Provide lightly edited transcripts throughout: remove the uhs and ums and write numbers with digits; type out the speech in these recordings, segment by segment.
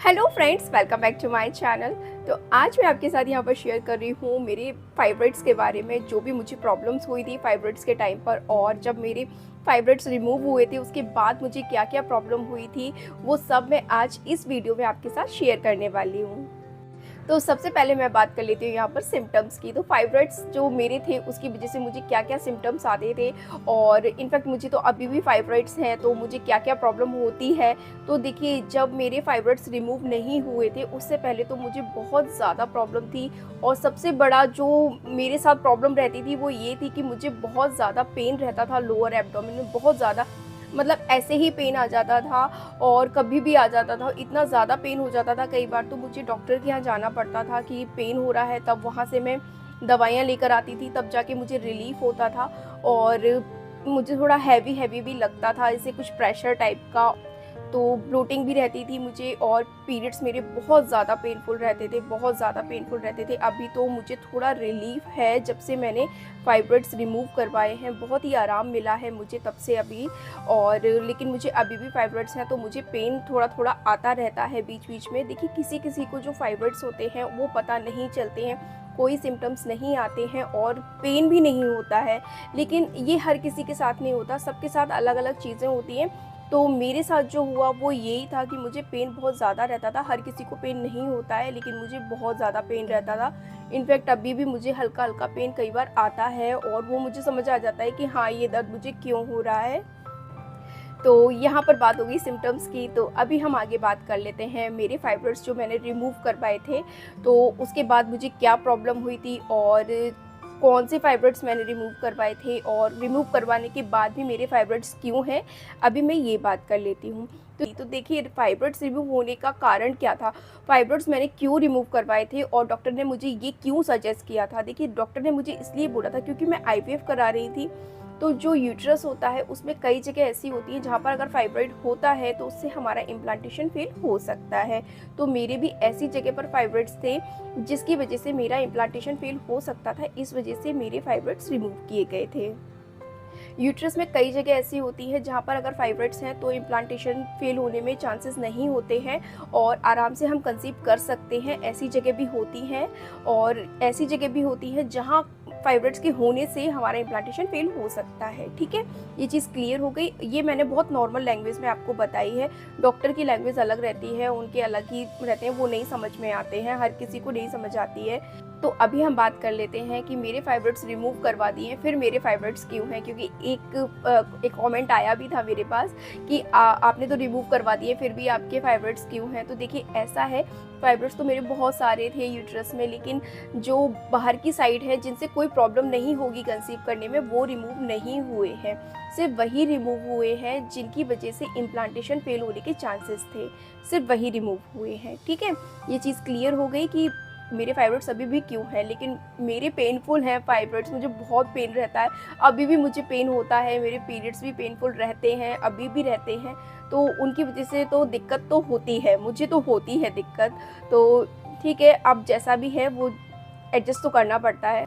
Hello friends, welcome back to my channel. तो आज मैं आपके साथ यहाँ पर शेयर कर रही हूँ मेरे फाइब्रॉइड्स के बारे में, जो भी मुझे प्रॉब्लम्स हुई थी फाइब्रॉइड्स के टाइम पर, और जब मेरे फाइब्रॉइड्स रिमूव हुए थे उसके बाद मुझे क्या क्या प्रॉब्लम हुई थी, वो सब मैं आज इस वीडियो में आपके साथ शेयर करने वाली हूँ। तो सबसे पहले मैं बात कर लेती हूँ यहाँ पर सिम्टम्स की। तो फाइब्रॉइड्स जो मेरे थे उसकी वजह से मुझे क्या क्या सिम्टम्स आते थे, और इनफैक्ट मुझे तो अभी भी फाइब्रॉइड्स हैं तो मुझे क्या क्या प्रॉब्लम होती है। तो देखिए, जब मेरे फाइब्रॉइड्स रिमूव नहीं हुए थे उससे पहले तो मुझे बहुत ज़्यादा प्रॉब्लम थी, और सबसे बड़ा जो मेरे साथ प्रॉब्लम रहती थी वो ये थी कि मुझे बहुत ज़्यादा पेन रहता था लोअर एब्डोमेन में, बहुत ज़्यादा, मतलब ऐसे ही पेन आ जाता था और कभी भी आ जाता था। इतना ज़्यादा पेन हो जाता था कई बार तो मुझे डॉक्टर के यहाँ जाना पड़ता था कि पेन हो रहा है, तब वहाँ से मैं दवाइयाँ लेकर आती थी, तब जाके मुझे रिलीफ होता था। और मुझे थोड़ा हैवी हैवी भी लगता था, जैसे कुछ प्रेशर टाइप का। तो ब्लोटिंग भी रहती थी मुझे, और पीरियड्स मेरे बहुत ज़्यादा पेनफुल रहते थे, बहुत ज़्यादा पेनफुल रहते थे। अभी तो मुझे थोड़ा रिलीफ है जब से मैंने फाइब्रॉइड्स रिमूव करवाए हैं, बहुत ही आराम मिला है मुझे तब से अभी। और लेकिन मुझे अभी भी फाइब्रॉइड्स हैं तो मुझे पेन थोड़ा थोड़ा आता रहता है बीच बीच में। देखिए, किसी किसी को जो फाइब्रॉइड्स होते हैं वो पता नहीं चलते हैं, कोई सिम्टम्स नहीं आते हैं और पेन भी नहीं होता है, लेकिन ये हर किसी के साथ नहीं होता, सबके साथ अलग अलग चीज़ें होती हैं। तो मेरे साथ जो हुआ वो यही था कि मुझे पेन बहुत ज़्यादा रहता था। हर किसी को पेन नहीं होता है, लेकिन मुझे बहुत ज़्यादा पेन रहता था। इनफैक्ट अभी भी मुझे हल्का हल्का पेन कई बार आता है, और वो मुझे समझ आ जाता है कि हाँ, ये दर्द मुझे क्यों हो रहा है। तो यहाँ पर बात होगी सिम्टम्स की। तो अभी हम आगे बात कर लेते हैं मेरे फाइब्रॉइड्स जो मैंने रिमूव करवाए थे, तो उसके बाद मुझे क्या प्रॉब्लम हुई थी और कौन से फाइब्रॉइड्स मैंने रिमूव करवाए थे, और रिमूव करवाने के बाद भी मेरे फाइब्रॉइड्स क्यों हैं, अभी मैं ये बात कर लेती हूँ। तो देखिए, फाइब्रॉइड्स रिमूव होने का कारण क्या था, फाइब्रॉइड्स मैंने क्यों रिमूव करवाए थे और डॉक्टर ने मुझे ये क्यों सजेस्ट किया था। देखिए, डॉक्टर ने मुझे इसलिए बोला था क्योंकि मैं आईवीएफ करा रही थी। तो जो यूट्रस होता है उसमें कई जगह ऐसी होती है जहाँ पर अगर फाइब्रॉइड होता है तो उससे हमारा इम्प्लांटेशन फेल हो सकता है। तो मेरे भी ऐसी जगह पर फाइब्रॉइड्स थे जिसकी वजह से मेरा इम्प्लांटेशन फेल हो सकता था, इस वजह से मेरे फाइब्रॉइड्स रिमूव किए गए थे। यूट्रस में कई जगह ऐसी होती है जहाँ पर अगर फाइब्रॉइड्स हैं तो इम्प्लांटेशन फेल होने में चांसेस नहीं होते हैं, और आराम से हम कंसीव कर सकते हैं। ऐसी जगह भी होती हैं, और ऐसी जगह भी होती है जहाँ फाइब्रॉइड्स के होने से हमारा इम्प्लांटेशन फेल हो सकता है। ठीक है, ये चीज़ क्लियर हो गई। ये मैंने बहुत नॉर्मल लैंग्वेज में आपको बताई है, डॉक्टर की लैंग्वेज अलग रहती है, उनके अलग ही रहते हैं, वो नहीं समझ में आते हैं, हर किसी को नहीं समझ आती है। तो अभी हम बात कर लेते हैं कि मेरे फाइब्रॉइड्स रिमूव करवा दिए, फिर मेरे फाइब्रॉइड्स क्यों हैं, क्योंकि एक कमेंट आया भी था मेरे पास कि आपने तो रिमूव करवा दिए फिर भी आपके फाइब्रॉइड्स क्यों हैं। तो देखिए, ऐसा है, फाइब्रॉइड्स तो मेरे बहुत सारे थे यूट्रस में, लेकिन जो बाहर की साइड है जिनसे कोई प्रॉब्लम नहीं होगी कंसीव करने में, वो रिमूव नहीं हुए हैं। सिर्फ वही रिमूव हुए हैं जिनकी वजह से इम्प्लांटेशन फेल होने के चांसेस थे, सिर्फ वही रिमूव हुए हैं। ठीक है, ये चीज़ क्लियर हो गई कि मेरे फाइब्रॉइड्स अभी भी क्यों हैं। लेकिन मेरे पेनफुल हैं फाइब्रॉइड्स, मुझे बहुत पेन रहता है, अभी भी मुझे पेन होता है, मेरे पीरियड्स भी पेनफुल रहते हैं, अभी भी रहते हैं। तो उनकी वजह से तो दिक्कत तो होती है, मुझे तो होती है दिक्कत। तो ठीक है, अब जैसा भी है वो एडजस्ट तो करना पड़ता है।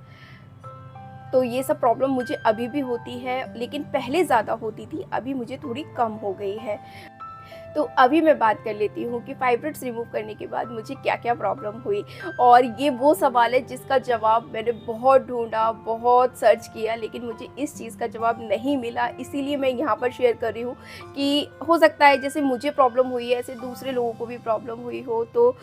तो ये सब प्रॉब्लम मुझे अभी भी होती है, लेकिन पहले ज़्यादा होती थी, अभी मुझे थोड़ी कम हो गई है। तो अभी मैं बात कर लेती हूँ कि फाइब्रॉइड्स रिमूव करने के बाद मुझे क्या क्या प्रॉब्लम हुई। और ये वो सवाल है जिसका जवाब मैंने बहुत ढूंढा, बहुत सर्च किया, लेकिन मुझे इस चीज़ का जवाब नहीं मिला। इसीलिए मैं यहाँ पर शेयर कर रही हूँ कि हो सकता है जैसे मुझे प्रॉब्लम हुई है ऐसे दूसरे लोगों को भी प्रॉब्लम हुई हो। तो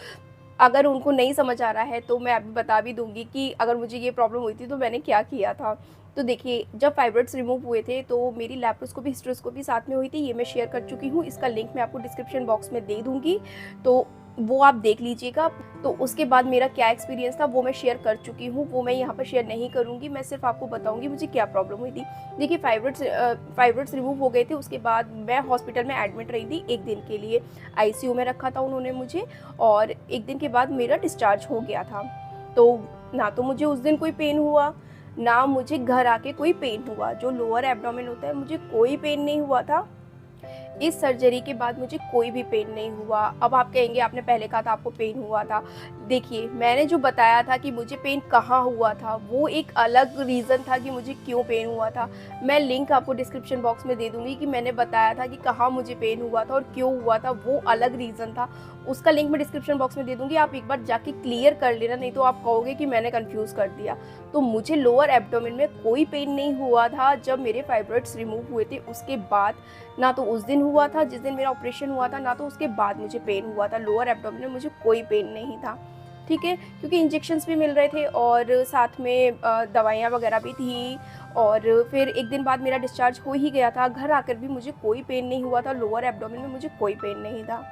अगर उनको नहीं समझ आ रहा है तो मैं अभी बता भी दूंगी कि अगर मुझे ये प्रॉब्लम हुई थी तो मैंने क्या किया था। तो देखिए, जब फाइब्रॉइड्स रिमूव हुए थे तो मेरी लैप्रोस्कोपी हिस्ट्रोस्कोपी साथ में हुई थी, ये मैं शेयर कर चुकी हूँ, इसका लिंक मैं आपको डिस्क्रिप्शन बॉक्स में दे दूँगी, तो वो आप देख लीजिएगा। तो उसके बाद मेरा क्या एक्सपीरियंस था वो मैं शेयर कर चुकी हूँ, वो मैं यहाँ पर शेयर नहीं करूँगी, मैं सिर्फ आपको बताऊँगी मुझे क्या प्रॉब्लम हुई थी। देखिए, फाइब्रॉइड्स रिमूव हो गए थे, उसके बाद मैं हॉस्पिटल में एडमिट रही थी 1 दिन के लिए, आईसीयू में रखा था उन्होंने मुझे, और 1 दिन के बाद मेरा डिस्चार्ज हो गया था। तो ना तो मुझे उस दिन कोई पेन हुआ, ना मुझे घर आके कोई पेन हुआ। जो लोअर एब्डोमेन होता है मुझे कोई पेन नहीं हुआ था। इस सर्जरी के बाद मुझे कोई भी पेन नहीं हुआ। अब आप कहेंगे आपने पहले कहा था आपको पेन हुआ था। देखिए, मैंने जो बताया था कि मुझे पेन कहाँ हुआ था, वो एक अलग रीज़न था कि मुझे क्यों पेन हुआ था। मैं लिंक आपको डिस्क्रिप्शन बॉक्स में दे दूँगी कि मैंने बताया था कि कहाँ मुझे पेन हुआ था और क्यों हुआ था, वो अलग रीज़न था। उसका लिंक मैं डिस्क्रिप्शन बॉक्स में दे दूँगी, आप एक बार जाके क्लियर कर लेना, नहीं तो आप कहोगे कि मैंने कन्फ्यूज़ कर दिया। तो मुझे लोअर एब्डोमेन में कोई पेन नहीं हुआ था जब मेरे फाइब्रॉइड्स रिमूव हुए थे उसके बाद। ना तो उस दिन हुआ था जिस दिन मेरा ऑपरेशन हुआ था, ना तो उसके बाद मुझे पेन हुआ था। लोअर एब्डोमेन में मुझे कोई पेन नहीं था, ठीक है, क्योंकि इंजेक्शंस भी मिल रहे थे और साथ में दवाइयाँ वगैरह भी थी। और फिर एक दिन बाद मेरा डिस्चार्ज हो ही गया था। घर आकर भी मुझे कोई पेन नहीं हुआ था, लोअर एब्डोमेन में मुझे कोई पेन नहीं था।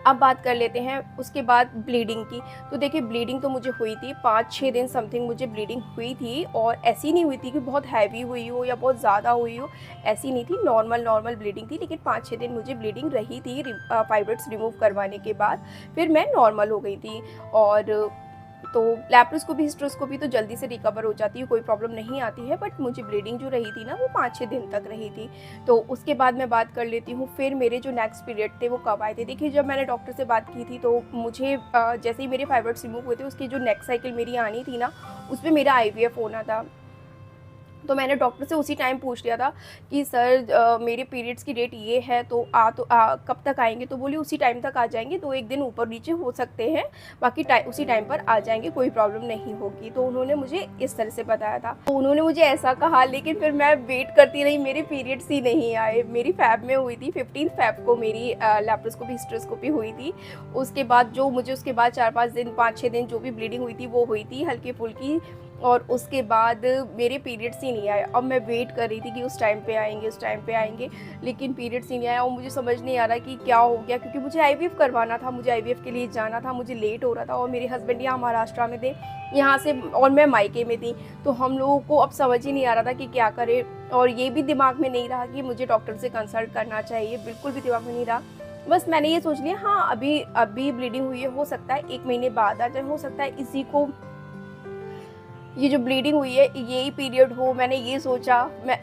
अब बात कर लेते हैं उसके बाद ब्लीडिंग की। तो देखिए, ब्लीडिंग तो मुझे हुई थी 5-6 दिन समथिंग मुझे ब्लीडिंग हुई थी, और ऐसी नहीं हुई थी कि बहुत हैवी हुई हो या बहुत ज़्यादा हुई हो, ऐसी नहीं थी, नॉर्मल ब्लीडिंग थी। लेकिन 5-6 दिन मुझे ब्लीडिंग रही थी फाइब्रॉइड्स रिमूव करवाने के बाद। फिर मैं नॉर्मल हो गई थी। और तो लैप्रोस्कोपी हिस्ट्रोस्कोपी तो जल्दी से रिकवर हो जाती है, कोई प्रॉब्लम नहीं आती है, बट मुझे ब्लीडिंग जो रही थी ना वो 5-6 दिन तक रही थी। तो उसके बाद मैं बात कर लेती हूँ फिर मेरे जो नेक्स्ट पीरियड थे वो कब आए थे। देखिए, जब मैंने डॉक्टर से बात की थी तो मुझे जैसे ही मेरे फाइब्रॉइड्स रिमूव हुए थे उसकी जो नेक्स्ट साइकिल मेरी आनी थी ना, उसमें मेरा IVF होना था। तो मैंने डॉक्टर से उसी टाइम पूछ लिया था कि सर मेरे पीरियड्स की डेट ये है, तो कब तक आएंगे। तो बोली उसी टाइम तक आ जाएंगे, 2-1 दिन ऊपर नीचे हो सकते हैं, बाकी उसी टाइम पर आ जाएंगे, कोई प्रॉब्लम नहीं होगी। तो उन्होंने मुझे इस तरह से बताया था, तो उन्होंने मुझे ऐसा कहा। लेकिन फिर मैं वेट करती रही, मेरे पीरियड्स ही नहीं आए। मेरी फ़ैब में हुई थी, 15 फ़ैब को मेरी लैप्रोस्कोपी हिस्ट्रोस्कोपी हुई थी। उसके बाद जो मुझे उसके बाद 4-5 दिन 5-6 दिन जो भी ब्लीडिंग हुई थी वो हुई थी हल्की फुल्की, और उसके बाद मेरे पीरियड्स ही नहीं आए। अब मैं वेट कर रही थी कि उस टाइम पे आएंगे, लेकिन पीरियड्स ही नहीं आया। और मुझे समझ नहीं आ रहा कि क्या हो गया, क्योंकि मुझे IVF करवाना था, मुझे IVF के लिए जाना था, मुझे लेट हो रहा था। और मेरे हस्बैंड यहाँ महाराष्ट्र में थे, यहाँ से, और मैं मायके में थी। तो हम लोगों को अब समझ ही नहीं आ रहा था कि क्या करें। और ये भी दिमाग में नहीं रहा कि मुझे डॉक्टर से कंसल्ट करना चाहिए, बिल्कुल भी दिमाग में नहीं रहा। बस मैंने ये सोच लिया, हाँ अभी ब्लीडिंग हुई है, हो सकता है 1 महीने बाद आ जाए, हो सकता है इसी को, ये जो ब्लीडिंग हुई है यही पीरियड हो। मैंने ये सोचा, मैं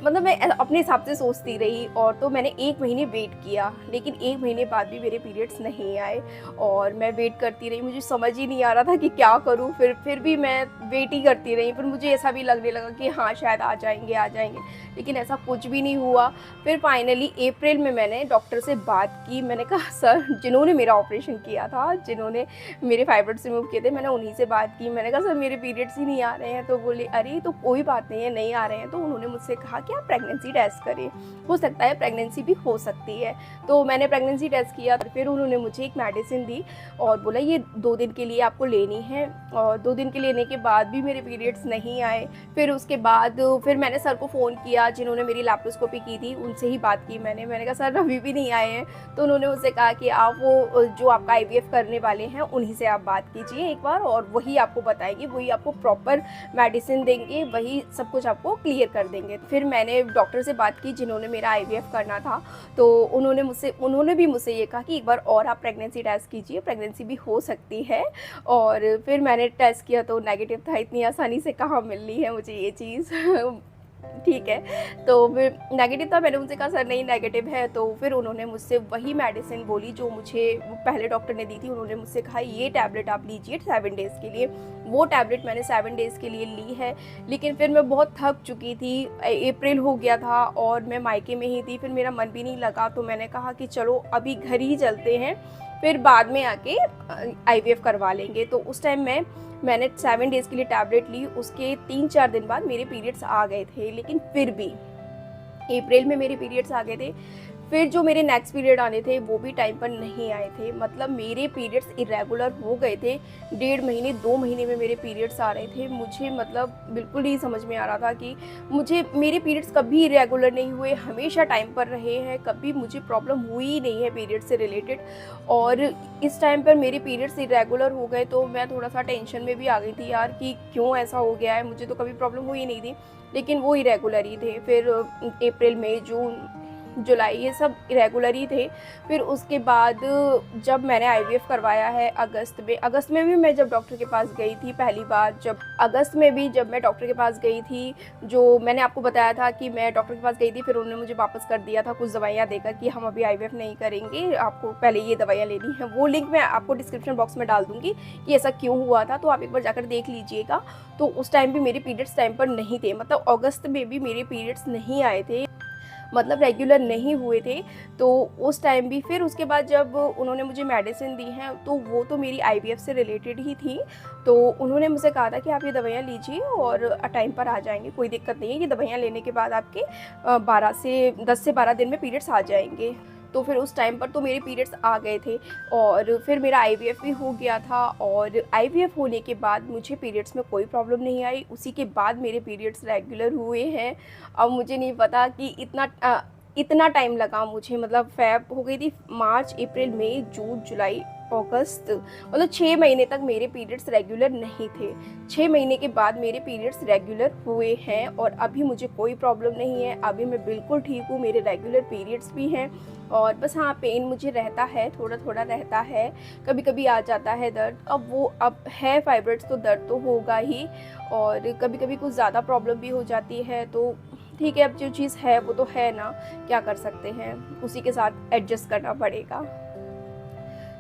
अपने हिसाब से सोचती रही। और तो मैंने 1 महीने वेट किया, लेकिन 1 महीने बाद भी मेरे पीरियड्स नहीं आए, और मैं वेट करती रही। मुझे समझ ही नहीं आ रहा था कि क्या करूं। फिर भी मैं वेट ही करती रही। फिर मुझे ऐसा भी लगने लगा कि हाँ शायद आ जाएंगे, लेकिन ऐसा कुछ भी नहीं हुआ। फिर फाइनली अप्रैल में मैंने डॉक्टर से बात की। मैंने कहा सर, जिन्होंने मेरा ऑपरेशन किया था, जिन्होंने मेरे फाइब्रॉइड्स रिमूव किए थे, मैंने उन्हीं से बात की। मैंने कहा सर मेरे पीरियड्स ही नहीं आ रहे हैं। तो बोले अरे तो कोई बात नहीं है, नहीं आ रहे हैं। तो उन्होंने मुझसे कहा कि आप प्रेगनेंसी टेस्ट करें, हो सकता है प्रेगनेंसी भी हो सकती है। तो मैंने प्रेगनेंसी टेस्ट किया। फिर उन्होंने मुझे एक मेडिसिन दी और बोला ये 2 दिन के लिए आपको लेनी है। और 2 दिन के लेने के बाद भी मेरे पीरियड्स नहीं आए। फिर उसके बाद फिर मैंने सर को फ़ोन किया जिन्होंने मेरी लैप्रोस्कोपी की थी, उनसे ही बात की मैंने कहा सर अभी भी नहीं आए हैं। तो उन्होंने मुझसे कहा कि आप वो जो आपका IVF करने वाले हैं उन्हीं से आप बात कीजिए एक बार, और वही आपको बताएंगे, वही आपको प्रॉपर मेडिसिन देंगे, वही सब कुछ आपको क्लियर कर देंगे। फिर मैंने डॉक्टर से बात की जिन्होंने मेरा IVF करना था। तो उन्होंने भी मुझसे ये कहा कि एक बार और आप प्रेगनेंसी टेस्ट कीजिए, प्रेगनेंसी भी हो सकती है। और फिर मैंने टेस्ट किया तो नेगेटिव था। इतनी आसानी से कहाँ मिलनी है मुझे ये चीज़ ठीक है। तो फिर नेगेटिव था, मैंने उनसे कहा सर नहीं नेगेटिव है। तो फिर उन्होंने मुझसे वही मेडिसिन बोली जो मुझे पहले डॉक्टर ने दी थी। उन्होंने मुझसे कहा ये टैबलेट आप लीजिए 7 डेज़ के लिए। वो टैबलेट मैंने 7 डेज़ के लिए ली है। लेकिन फिर मैं बहुत थक चुकी थी, अप्रैल हो गया था और मैं मायके में ही थी, फिर मेरा मन भी नहीं लगा। तो मैंने कहा कि चलो अभी घर ही चलते हैं, फिर बाद में आके IVF करवा लेंगे। तो उस टाइम मैंने 7 डेज़ के लिए टैबलेट ली। उसके 3-4 दिन बाद मेरे पीरियड्स आ गए थे, लेकिन फिर भी अप्रैल में मेरे पीरियड्स आ गए थे। फिर जो मेरे नेक्स्ट पीरियड आने थे वो भी टाइम पर नहीं आए थे। मतलब मेरे पीरियड्स इरेगुलर हो गए थे। 1.5 महीने 2 महीने में मेरे पीरियड्स आ रहे थे। मुझे मतलब बिल्कुल नहीं समझ में आ रहा था कि मेरे पीरियड्स कभी इरेगुलर नहीं हुए, हमेशा टाइम पर रहे हैं, कभी मुझे प्रॉब्लम हुई ही नहीं है पीरियड से रिलेटेड। और इस टाइम पर मेरे पीरियड्स इरेगुलर हो गए तो मैं थोड़ा सा टेंशन में भी आ गई थी यार कि क्यों ऐसा हो गया है, मुझे तो कभी प्रॉब्लम हुई नहीं थी, लेकिन वो इरेगुलर ही थे। फिर अप्रैल मई जून जुलाई ये सब इरेगुलर ही थे। फिर उसके बाद जब मैंने आईवीएफ करवाया है अगस्त में भी मैं जब डॉक्टर के पास गई थी पहली बार, जब अगस्त में भी जब मैं डॉक्टर के पास गई थी, जो मैंने आपको बताया था कि मैं डॉक्टर के पास गई थी, फिर उन्होंने मुझे वापस कर दिया था कुछ दवाइयाँ देकर कि हम अभी आईवीएफ नहीं करेंगे, आपको पहले ये दवाइयाँ लेनी है। वो लिंक मैं आपको डिस्क्रिप्शन बॉक्स में डाल दूँगी कि ऐसा क्यों हुआ था, तो आप एक बार जाकर देख लीजिएगा। तो उस टाइम भी मेरे पीरियड्स टाइम पर नहीं थे, मतलब अगस्त में भी मेरे पीरियड्स नहीं आए थे, मतलब रेगुलर नहीं हुए थे। तो उस टाइम भी फिर उसके बाद जब उन्होंने मुझे मेडिसिन दी हैं तो वो तो मेरी आईवीएफ से रिलेटेड ही थी। तो उन्होंने मुझसे कहा था कि आप ये दवाइयाँ लीजिए और टाइम पर आ जाएंगे, कोई दिक्कत नहीं है, ये दवाइयाँ लेने के बाद आपके 10 से 12 दिन में पीरियड्स आ जाएंगे। तो फिर उस टाइम पर तो मेरे पीरियड्स आ गए थे और फिर मेरा आईवीएफ भी हो गया था, और आईवीएफ होने के बाद मुझे पीरियड्स में कोई प्रॉब्लम नहीं आई। उसी के बाद मेरे पीरियड्स रेगुलर हुए हैं। अब मुझे नहीं पता कि इतना टाइम लगा मुझे, मतलब फ़ेब हो गई थी, मार्च अप्रैल मई जून जुलाई अगस्त, मतलब 6 महीने तक मेरे पीरियड्स रेगुलर नहीं थे। 6 महीने के बाद मेरे पीरियड्स रेगुलर हुए हैं और अभी मुझे कोई प्रॉब्लम नहीं है, अभी मैं बिल्कुल ठीक हूँ, मेरे रेगुलर पीरियड्स भी हैं। और बस हाँ, पेन मुझे रहता है, थोड़ा थोड़ा रहता है, कभी कभी आ जाता है दर्द। अब है फाइब्रॉइड्स तो दर्द तो होगा ही, और कभी कभी कुछ ज़्यादा प्रॉब्लम भी हो जाती है, तो ठीक है, अब जो चीज़ है वो तो है ना, क्या कर सकते हैं, उसी के साथ एडजस्ट करना पड़ेगा।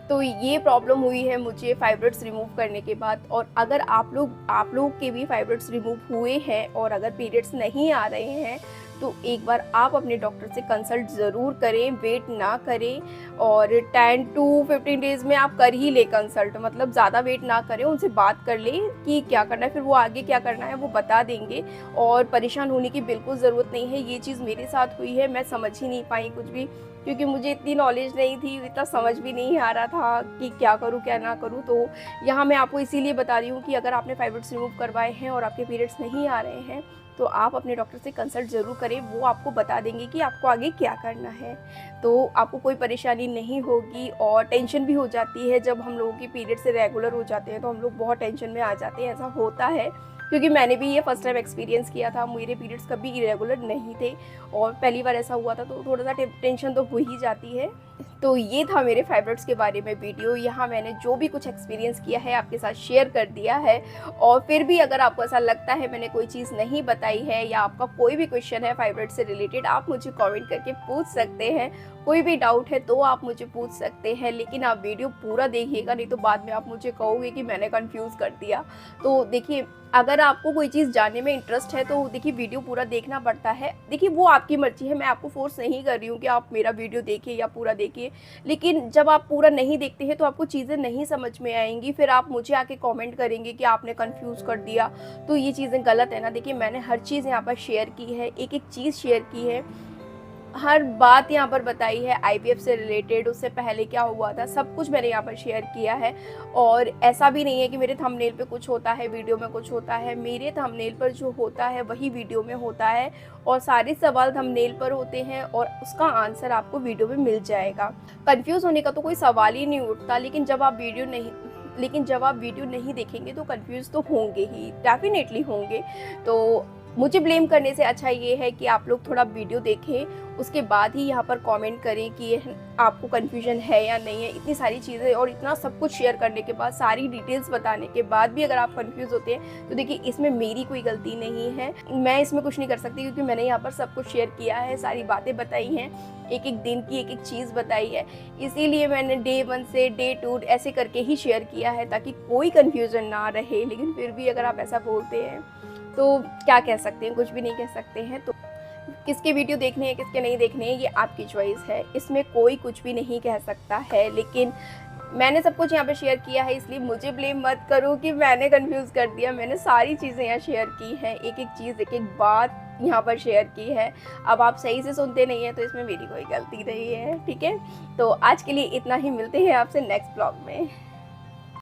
तो ये प्रॉब्लम हुई है मुझे फाइब्रॉइड्स रिमूव करने के बाद। और अगर आप लोग के भी फाइब्रॉइड्स रिमूव हुए हैं और अगर पीरियड्स नहीं आ रहे हैं, तो एक बार आप अपने डॉक्टर से कंसल्ट ज़रूर करें, वेट ना करें, और 10 to 15 डेज़ में आप कर ही ले कंसल्ट, मतलब ज़्यादा वेट ना करें, उनसे बात कर लें कि क्या करना है, फिर वो आगे क्या करना है वो बता देंगे। और परेशान होने की बिल्कुल ज़रूरत नहीं है, ये चीज़ मेरे साथ हुई है, मैं समझ ही नहीं पाई कुछ भी, क्योंकि मुझे इतनी नॉलेज नहीं थी, इतना समझ भी नहीं आ रहा था कि क्या करूँ क्या ना करूँ। तो यहाँ मैं आपको इसीलिए बता रही हूँ कि अगर आपने फाइब्रॉइड्स रिमूव करवाए हैं और आपके पीरियड्स नहीं आ रहे हैं, तो आप अपने डॉक्टर से कंसल्ट ज़रूर करें, वो आपको बता देंगे कि आपको आगे क्या करना है। तो आपको कोई परेशानी नहीं होगी। और टेंशन भी हो जाती है जब हम लोगों की पीरियड से रेगुलर हो जाते हैं, तो हम लोग बहुत टेंशन में आ जाते हैं, ऐसा होता है, क्योंकि मैंने भी ये फर्स्ट टाइम एक्सपीरियंस किया था, मेरे पीरियड्स कभी इरेगुलर नहीं थे और पहली बार ऐसा हुआ था, तो थोड़ा सा टेंशन तो हो ही जाती है। तो ये था मेरे फाइब्रॉइड्स के बारे में वीडियो। यहाँ मैंने जो भी कुछ एक्सपीरियंस किया है आपके साथ शेयर कर दिया है। और फिर भी अगर आपको ऐसा लगता है मैंने कोई चीज़ नहीं बताई है या आपका कोई भी क्वेश्चन है फाइब्रॉइड से रिलेटेड, आप मुझे कमेंट करके पूछ सकते हैं। कोई भी डाउट है तो आप मुझे पूछ सकते हैं, लेकिन आप वीडियो पूरा देखिएगा, नहीं तो बाद में आप मुझे कहोगे कि मैंने कंफ्यूज कर दिया। तो देखिए, अगर आपको कोई चीज़ जानने में इंटरेस्ट है तो देखिए वीडियो पूरा देखना पड़ता है। देखिए वो आपकी मर्जी है, मैं आपको फोर्स नहीं कर रही हूँ कि आप मेरा वीडियो देखिए या पूरा देखिए, लेकिन जब आप पूरा नहीं देखते हैं तो आपको चीज़ें नहीं समझ में आएंगी, फिर आप मुझे आके कमेंट करेंगे कि आपने कंफ्यूज कर दिया, तो ये चीज़ें गलत है ना। देखिए मैंने हर चीज़ यहाँ पर शेयर की है, एक एक चीज़ शेयर की है, हर बात यहाँ पर बताई है, आईवीएफ से रिलेटेड, उससे पहले क्या हुआ था, सब कुछ मैंने यहाँ पर शेयर किया है। और ऐसा भी नहीं है कि मेरे थंबनेल पे कुछ होता है वीडियो में कुछ होता है, मेरे थंबनेल पर जो होता है वही वीडियो में होता है, और सारे सवाल थंबनेल पर होते हैं और उसका आंसर आपको वीडियो में मिल जाएगा। कंफ्यूज होने का तो कोई सवाल ही नहीं उठता, लेकिन जब आप वीडियो नहीं देखेंगे तो कंफ्यूज तो होंगे ही, डेफिनेटली होंगे। तो मुझे ब्लेम करने से अच्छा ये है कि आप लोग थोड़ा वीडियो देखें, उसके बाद ही यहाँ पर कमेंट करें कि आपको कन्फ्यूजन है या नहीं है। इतनी सारी चीज़ें और इतना सब कुछ शेयर करने के बाद, सारी डिटेल्स बताने के बाद भी अगर आप कंफ्यूज होते हैं तो देखिए इसमें मेरी कोई गलती नहीं है, मैं इसमें कुछ नहीं कर सकती, क्योंकि मैंने यहाँ पर सब कुछ शेयर किया है, सारी बातें बताई हैं, एक एक दिन की एक एक चीज़ बताई है। इसीलिए मैंने डे 1 से डे 2 ऐसे करके ही शेयर किया है ताकि कोई कन्फ्यूज़न ना रहे। लेकिन फिर भी अगर आप ऐसा बोलते हैं तो क्या कह सकते हैं, कुछ भी नहीं कह सकते हैं। तो किसके वीडियो देखने हैं किसके नहीं देखने हैं ये आपकी चॉइस है, इसमें कोई कुछ भी नहीं कह सकता है। लेकिन मैंने सब कुछ यहाँ पे शेयर किया है, इसलिए मुझे ब्लेम मत करो कि मैंने कंफ्यूज कर दिया। मैंने सारी चीज़ें यहाँ शेयर की हैं, एक एक चीज़ एक एक बात यहाँ पर शेयर की है। अब आप सही से सुनते नहीं हैं तो इसमें मेरी कोई गलती नहीं है, ठीक है। तो आज के लिए इतना ही, मिलते हैं आपसे नेक्स्ट ब्लॉग में।